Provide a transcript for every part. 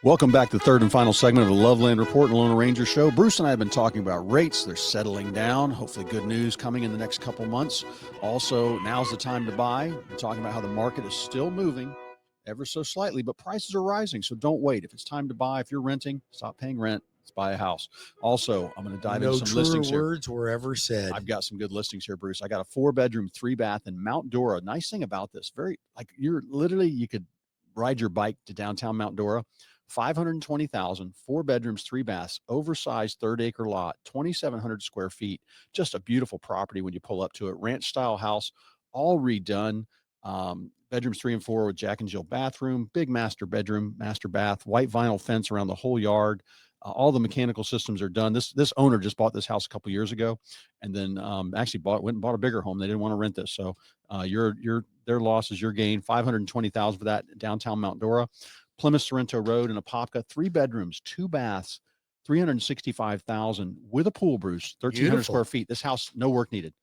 Welcome back to the third and final segment of the Loveland Report and Lone Ranger Show. Bruce and I have been talking about rates. They're settling down. Hopefully good news coming in the next couple months. Also, now's the time to buy. We're talking about how the market is still moving ever so slightly, but prices are rising. So don't wait. If it's time to buy, if you're renting, stop paying rent. Let's buy a house. Also, I'm going to dive into some listings here. No truer words were ever said. I've got some good listings here, Bruce. I got a 4-bedroom, 3-bath in Mount Dora. Nice thing about this, you could ride your bike to downtown Mount Dora. 520,000, 4 bedrooms, 3 baths, oversized 3rd-acre lot, 2,700 square feet. Just a beautiful property when you pull up to it. Ranch-style house, all redone. Bedrooms 3 and 4 with Jack and Jill bathroom, big master bedroom, master bath, white vinyl fence around the whole yard. All the mechanical systems are done. This owner just bought this house a couple years ago, and then actually went and bought a bigger home. They didn't want to rent this, so their loss is your gain. 520,000 for that downtown Mount Dora. Plymouth Sorrento Road in Apopka, 3 bedrooms, 2 baths, 365,000 with a pool, Bruce, 1,300 square feet. This house, no work needed.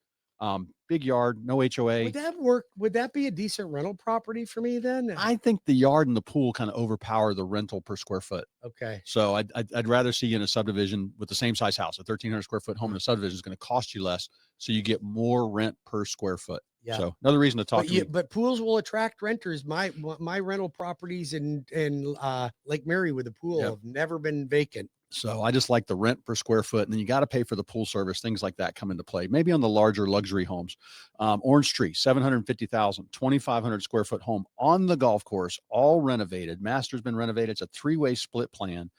Big yard, no HOA. Would that work? Would that be a decent rental property for me then? I think the yard and the pool kind of overpower the rental per square foot. Okay. So I'd rather see you in a subdivision with the same size house. A 1,300 square foot home in a subdivision is going to cost you less, so you get more rent per square foot. Yeah. So another reason to talk to me. But pools will attract renters. My rental properties in Lake Mary with a pool have never been vacant. So I just like the rent per square foot, and then you got to pay for the pool service. Things like that come into play. Maybe on the larger luxury homes. Orange Tree, 750,000, 2,500 square foot home on the golf course, all renovated. Master's been renovated. It's a 3-way split plan.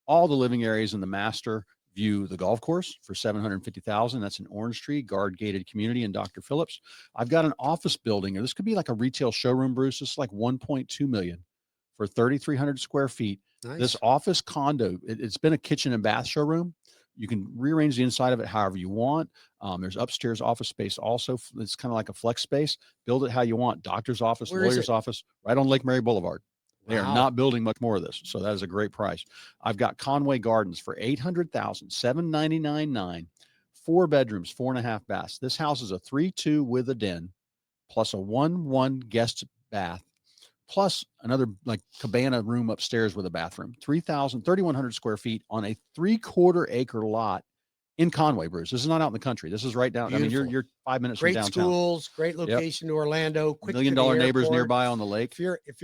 All the living areas in the master view the golf course for 750,000. That's an Orange Tree guard gated community in Dr. Phillips. I've got an office building, or this could be like a retail showroom, Bruce. This is like 1.2 million for 3,300 square feet. Nice. This office condo, it's been a kitchen and bath showroom. You can rearrange the inside of it however you want. There's upstairs office space also. It's kind of like a flex space. Build it how you want. Doctor's office, lawyer's office, right on Lake Mary Boulevard. They are not building much more of this, so that is a great price. I've got Conway Gardens for $800,000, $799,900, 4 bedrooms, 4.5 baths. This house is a 3-2 with a den, plus a 1-1 guest bath, plus another like cabana room upstairs with a bathroom. 3,100 square feet on a 3/4 acre lot in Conway, Bruce. This is not out in the country. This is right down. Beautiful. I mean, you're 5 minutes from downtown. Great schools, great location to Orlando. $1 million neighbors nearby on the lake. If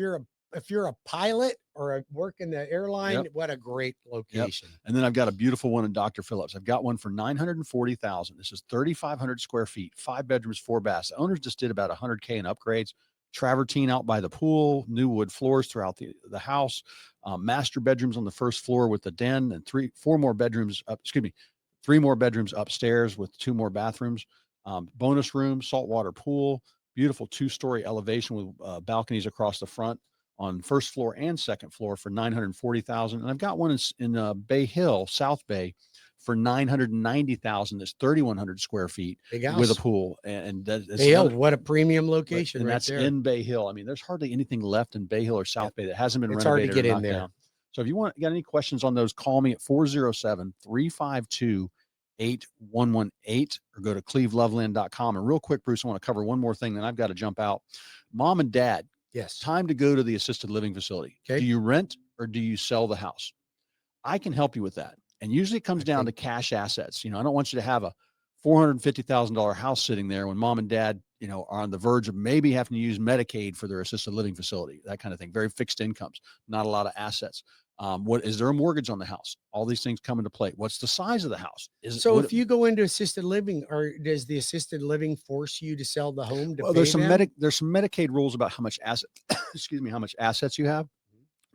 you're a pilot or work in the airline, what a great location. And then I've got a beautiful one in Dr. Phillips. I've got one for $940,000. This is 3,500 square feet, 5 bedrooms, 4 baths. The owners just did about $100K in upgrades. Travertine out by the pool, new wood floors throughout the house, master bedrooms on the first floor with the den, and 3 more bedrooms upstairs with 2 more bathrooms, bonus room, saltwater pool, beautiful 2-story elevation with balconies across the front on first floor and second floor for $940,000. And I've got one in Bay Hill, South Bay, for $990,000. That's 3,100 square feet with a pool. And that's Bay Hill, what a premium location, and right that's there. in Bay Hill. I mean, there's hardly anything left in Bay Hill or South Bay that hasn't been renovated. It's hard to get in there. Down. So if you got any questions on those, call me at 407-352-8118 or go to cleveloveland.com. And real quick, Bruce, I want to cover one more thing, then I've got to jump out. Mom and dad, time to go to the assisted living facility. Okay. Do you rent or do you sell the house? I can help you with that. And usually it comes down to cash assets. I don't want you to have a $450,000 house sitting there when mom and dad, are on the verge of maybe having to use Medicaid for their assisted living facility, that kind of thing. Very fixed incomes, not a lot of assets. What is there a mortgage on the house? All these things come into play. What's the size of the house? If you go into assisted living, or does the assisted living force you to sell the home? There's some Medicaid rules about how much how much assets you have.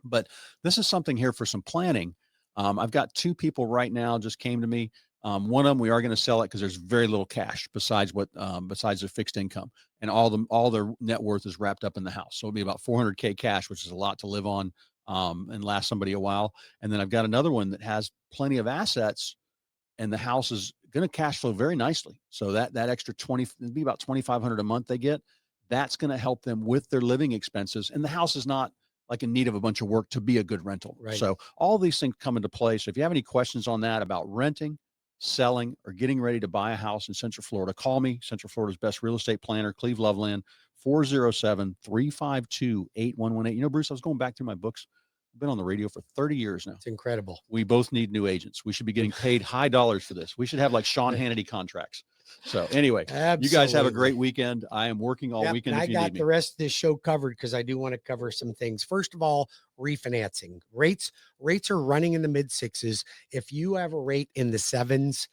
But this is something here for some planning. I've got 2 people right now just came to me. One of them, we are going to sell it because there's very little cash besides their fixed income, and all their net worth is wrapped up in the house. So it'll be about $400K cash, which is a lot to live on, and last somebody a while. And then I've got another one that has plenty of assets, and the house is going to cash flow very nicely. So that extra it'd be about $2,500 a month they get. That's going to help them with their living expenses. And the house is not like in need of a bunch of work to be a good rental. Right. So all these things come into play. So if you have any questions on that about renting, selling, or getting ready to buy a house in Central Florida, call me. Central Florida's best real estate planner, Cleve Loveland, 407-352-8118. Bruce, I was going back through my books I've been on the radio for 30 years now. It's incredible. We both need new agents. We should be getting paid high dollars for this. We should have like Sean Hannity contracts. So anyway, you guys have a great weekend. I am working all weekend. And if I you got need me. the rest of this show covered because I do want to cover some things. First of all, refinancing rates are running in the mid sixes. If you have a rate in the sevens,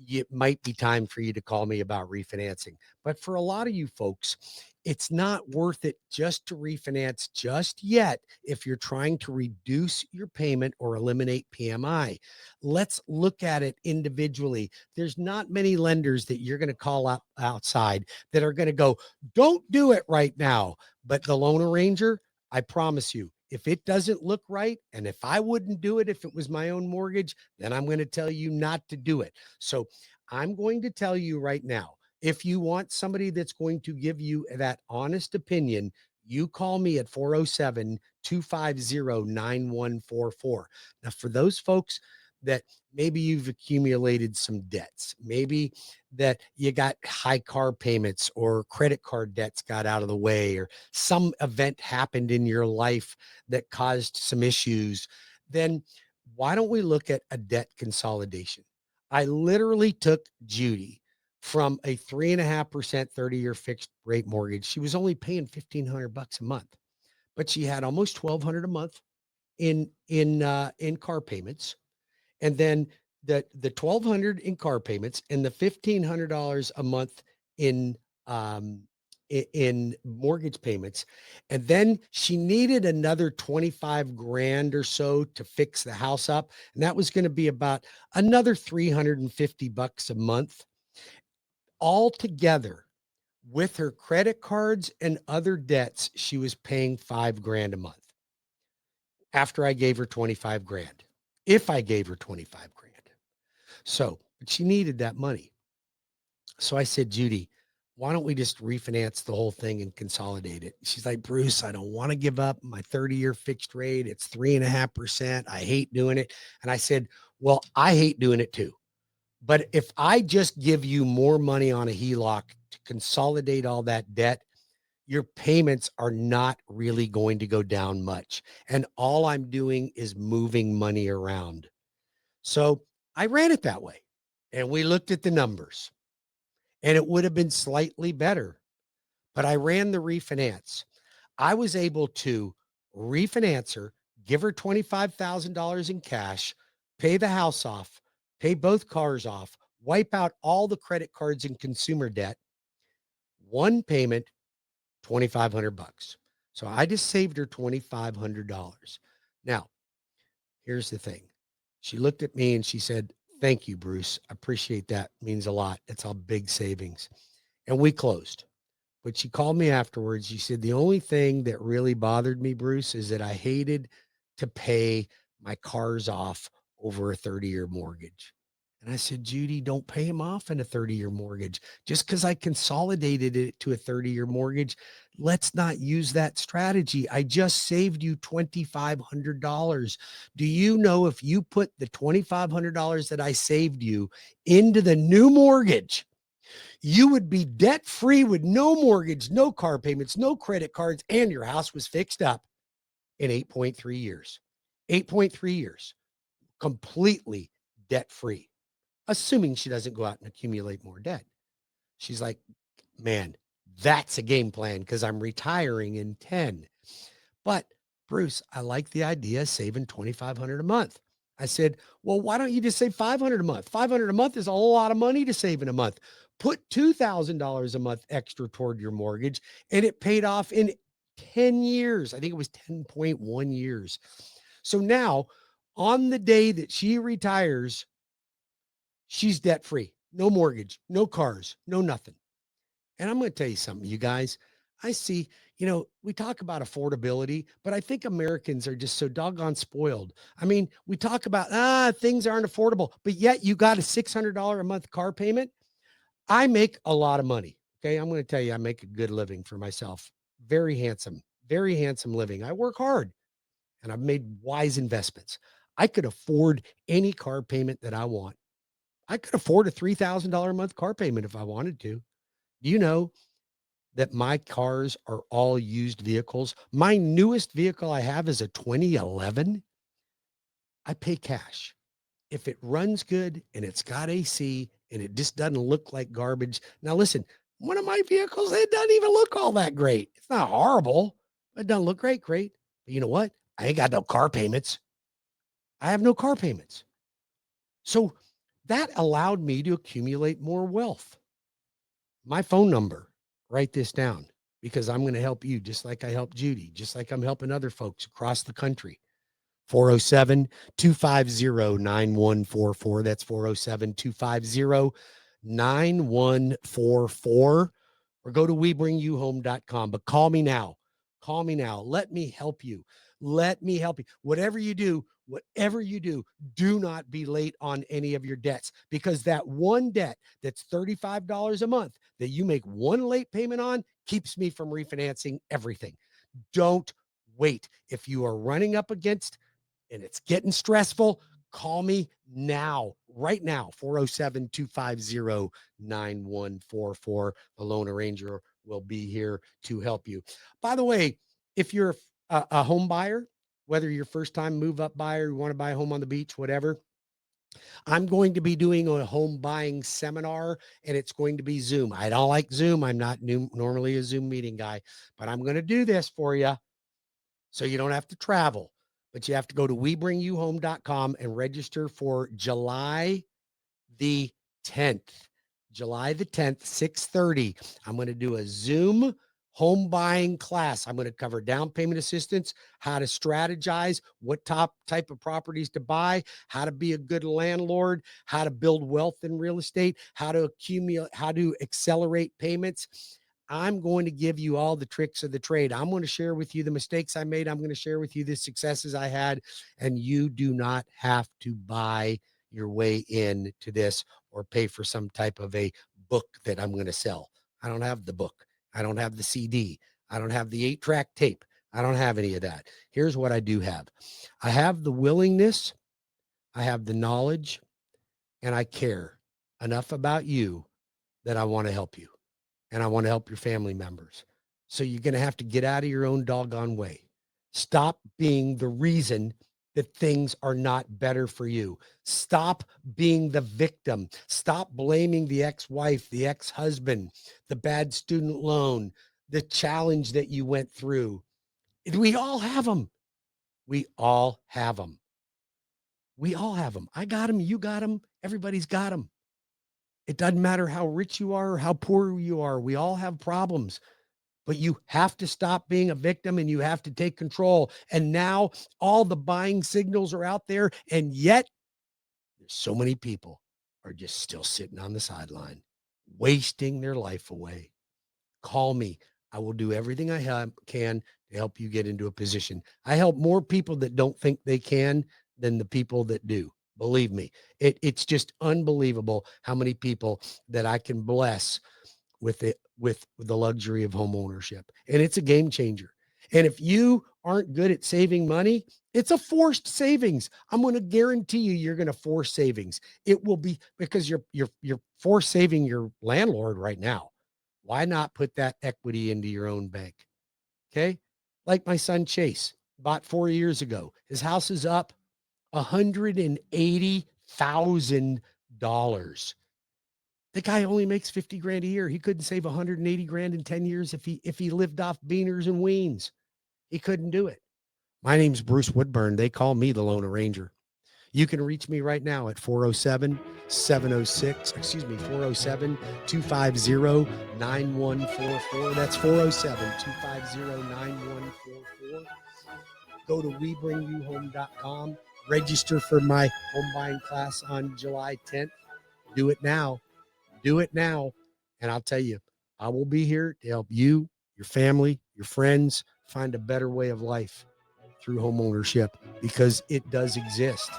it might be time for you to call me about refinancing. But for a lot of you folks, it's not worth it just to refinance just yet if you're trying to reduce your payment or eliminate PMI. Let's look at it individually. There's not many lenders that you're going to call up outside that are going to go, don't do it right now. But the loan arranger, I promise you, if it doesn't look right, and if I wouldn't do it if it was my own mortgage, then I'm going to tell you not to do it. So I'm going to tell you right now, if you want somebody that's going to give you that honest opinion, you call me at 407-250-9144. Now, for those folks that maybe you've accumulated some debts, maybe that you got high car payments or credit card debts got out of the way, or some event happened in your life that caused some issues, then why don't we look at a debt consolidation? I literally took Judy from a 3.5% 30-year fixed rate mortgage. She was only paying $1,500 a month, but she had almost $1,200 a month in car payments. And then the $1,200 in car payments and the $1,500 a month in mortgage payments. And then she needed another 25 grand or so to fix the house up. And that was going to be about another $350 a month. All together, with her credit cards and other debts, she was paying $5 grand a month after I gave her 25 grand. If I gave her 25 grand. So, but she needed that money. So I said, Judy, why don't we just refinance the whole thing and consolidate it? She's like, Bruce, I don't want to give up my 30-year fixed rate. It's 3.5%. I hate doing it. And I said, well, I hate doing it too. But if I just give you more money on a HELOC to consolidate all that debt, your payments are not really going to go down much. And all I'm doing is moving money around. So I ran it that way. And we looked at the numbers. And it would have been slightly better. But I ran the refinance. I was able to refinance her, give her $25,000 in cash, pay the house off, pay both cars off, wipe out all the credit cards and consumer debt. One payment, $2,500. So I just saved her $2,500. Now, here's the thing. She looked at me and she said, thank you, Bruce. I appreciate that. It means a lot. It's all big savings. And we closed. But she called me afterwards. She said, the only thing that really bothered me, Bruce, is that I hated to pay my cars off over a 30-year mortgage. And I said, Judy, don't pay them off in a 30-year mortgage. Just because I consolidated it to a 30-year mortgage, let's not use that strategy. I just saved you $2,500. Do you know if you put the $2,500 that I saved you into the new mortgage, you would be debt-free with no mortgage, no car payments, no credit cards, and your house was fixed up in 8.3 years. 8.3 years, completely debt-free, assuming she doesn't go out and accumulate more debt. She's like, man, that's a game plan because I'm retiring in 10. But Bruce, I like the idea of saving $2,500 a month. I said, well, why don't you just save $500 a month? $500 a month is a whole lot of money to save in a month. Put $2,000 a month extra toward your mortgage, and it paid off in 10 years. I think it was 10.1 years. So now, on the day that she retires, she's debt-free, no mortgage, no cars, no nothing. And I'm going to tell you something, you guys. I see, we talk about affordability, but I think Americans are just so doggone spoiled. I mean, we talk about, things aren't affordable, but yet you got a $600 a month car payment. I make a lot of money. Okay. I'm going to tell you, I make a good living for myself. Very handsome living. I work hard and I've made wise investments. I could afford any car payment that I want. I could afford a $3,000 a month car payment if I wanted to. Do you know that my cars are all used vehicles. My newest vehicle I have is a 2011. I pay cash. If it runs good and it's got AC and it just doesn't look like garbage. Now, listen, one of my vehicles, it doesn't even look all that great. It's not horrible. It doesn't look great. But you know what? I ain't got no car payments. I have no car payments. So that allowed me to accumulate more wealth. My phone number, write this down because I'm going to help you just like I helped Judy, just like I'm helping other folks across the country. 407-250-9144. That's 407-250-9144. Or go to webringyouhome.com. But call me now. Call me now. Let me help you. Let me help you. Whatever you do, do not be late on any of your debts, because that one debt that's $35 a month that you make one late payment on keeps me from refinancing everything. Don't wait. If you are running up against and it's getting stressful, call me now, right now, 407-250-9144. The Loan Arranger will be here to help you. By the way, if you're a home buyer, whether you're first time move up buyer, you want to buy a home on the beach, whatever, I'm going to be doing a home buying seminar, and it's going to be Zoom. I don't like Zoom. I'm not normally a Zoom meeting guy, but I'm going to do this for you. So you don't have to travel, but you have to go to webringyouhome.com and register for July the 10th. July the 10th, 6:30. I'm going to do a Zoom home buying class. I'm going to cover down payment assistance, how to strategize, what type of properties to buy, how to be a good landlord, how to build wealth in real estate, how to accumulate, how to accelerate payments. I'm going to give you all the tricks of the trade. I'm going to share with you the mistakes I made. I'm going to share with you the successes I had, and you do not have to buy your way in to this or pay for some type of a book that I'm going to sell. I don't have the book. I don't have the CD. I don't have the 8-track tape. I don't have any of that. Here's what I do have. I have the willingness, I have the knowledge, and I care enough about you that I want to help you. And I want to help your family members. So you're going to have to get out of your own doggone way. Stop being the reason that things are not better for you. Stop being the victim. Stop blaming the ex-wife, the ex-husband, the bad student loan, the challenge that you went through. We all have them. We all have them. We all have them. I got them. You got them. Everybody's got them. It doesn't matter how rich you are or how poor you are. We all have problems, but you have to stop being a victim and you have to take control. And now all the buying signals are out there. And yet there's so many people are just still sitting on the sideline, wasting their life away. Call me. I will do everything I can to help you get into a position. I help more people that don't think they can than the people that do. Believe me, it's just unbelievable how many people that I can bless with the luxury of home ownership. And it's a game changer. And if you aren't good at saving money, it's a forced savings. I'm going to guarantee you're going to force savings. It will be because you're forced saving your landlord right now. Why not put that equity into your own bank? Okay. Like my son Chase bought 4 years ago. His house is up $180,000. The guy only makes 50 grand a year. He couldn't save 180 grand in 10 years if he lived off beaners and weens. He couldn't do it. My name's Bruce Woodburn. They call me the Loan Arranger. You can reach me right now at 407-250-9144. That's 407-250-9144. Go to webringyouhome.com. Register for my home buying class on July 10th. Do it now. Do it now. And I'll tell you, I will be here to help you, your family, your friends find a better way of life through home ownership, because it does exist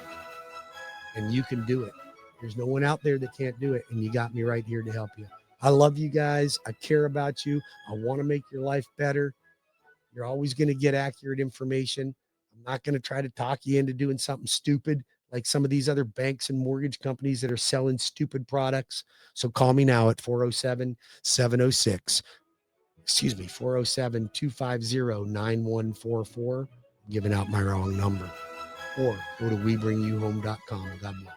and you can do it. There's no one out there that can't do it. And you got me right here to help you. I love you guys. I care about you. I want to make your life better. You're always going to get accurate information. I'm not going to try to talk you into doing something stupid like some of these other banks and mortgage companies that are selling stupid products. So call me now at 407-706 excuse me, 407-250-9144. Giving out my wrong number. Or go to webringyouhome.com. God bless.